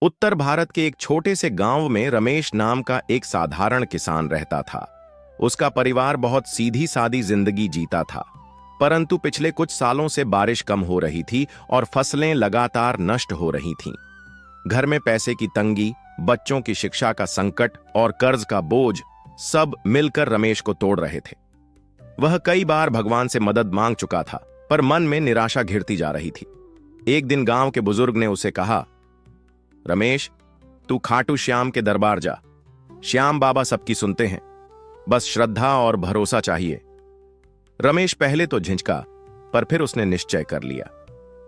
उत्तर भारत के एक छोटे से गांव में रमेश नाम का एक साधारण किसान रहता था। उसका परिवार बहुत सीधी सादी जिंदगी जीता था, परंतु पिछले कुछ सालों से बारिश कम हो रही थी और फसलें लगातार नष्ट हो रही थीं। घर में पैसे की तंगी, बच्चों की शिक्षा का संकट और कर्ज का बोझ सब मिलकर रमेश को तोड़ रहे थे। वह कई बार भगवान से मदद मांग चुका था, पर मन में निराशा घिरती जा रही थी। एक दिन गांव के बुजुर्ग ने उसे कहा, रमेश, तू खाटू श्याम के दरबार जा। श्याम बाबा सबकी सुनते हैं, बस श्रद्धा और भरोसा चाहिए। रमेश पहले तो झिझका, पर फिर उसने निश्चय कर लिया।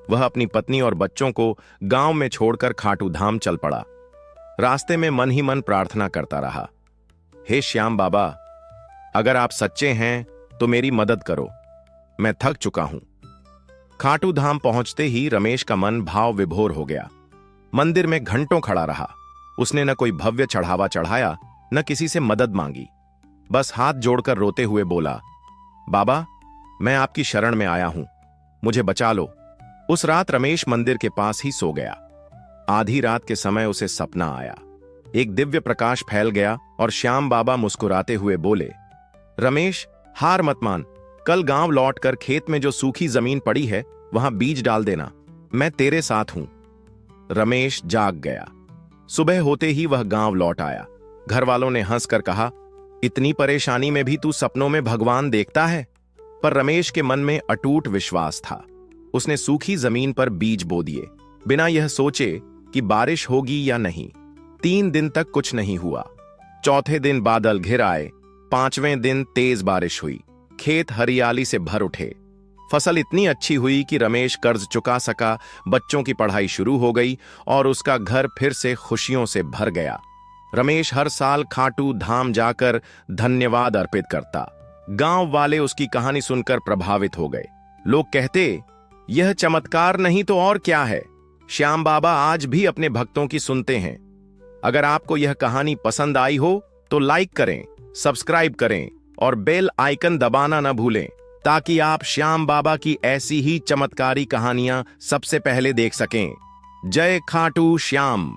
वह अपनी पत्नी और बच्चों को गांव में छोड़कर खाटू धाम चल पड़ा। रास्ते में मन ही मन प्रार्थना करता रहा, हे श्याम बाबा, अगर आप सच्चे हैं तो मेरी मदद करो, मैं थक चुका हूं। खाटू धाम पहुंचते ही रमेश का मन भाव विभोर हो गया। मंदिर में घंटों खड़ा रहा। उसने न कोई भव्य चढ़ावा चढ़ाया, न किसी से मदद मांगी। बस हाथ जोड़कर रोते हुए बोला, बाबा, मैं आपकी शरण में आया हूं, मुझे बचा लो। उस रात रमेश मंदिर के पास ही सो गया। आधी रात के समय उसे सपना आया। एक दिव्य प्रकाश फैल गया और श्याम बाबा मुस्कुराते हुए बोले, रमेश, हार मत मान। कल गांव लौटकर खेत में जो सूखी जमीन पड़ी है वहां बीज डाल देना, मैं तेरे साथ हूं। रमेश जाग गया। सुबह होते ही वह गांव लौट आया। घर वालों ने हंसकर कहा, इतनी परेशानी में भी तू सपनों में भगवान देखता है। पर रमेश के मन में अटूट विश्वास था। उसने सूखी जमीन पर बीज बो दिए, बिना यह सोचे कि बारिश होगी या नहीं। 3 दिन तक कुछ नहीं हुआ। चौथे दिन बादल घिर आए। 5वें दिन तेज बारिश हुई। खेत हरियाली से भर उठे। फसल इतनी अच्छी हुई कि रमेश कर्ज चुका सका, बच्चों की पढ़ाई शुरू हो गई और उसका घर फिर से खुशियों से भर गया। रमेश हर साल खाटू धाम जाकर धन्यवाद अर्पित करता। गांव वाले उसकी कहानी सुनकर प्रभावित हो गए। लोग कहते, यह चमत्कार नहीं तो और क्या है, श्याम बाबा आज भी अपने भक्तों की सुनते हैं। अगर आपको यह कहानी पसंद आई हो तो लाइक करें, सब्सक्राइब करें और बेल आइकन दबाना न भूलें, ताकि आप श्याम बाबा की ऐसी ही चमत्कारी कहानियां सबसे पहले देख सकें। जय खाटू श्याम।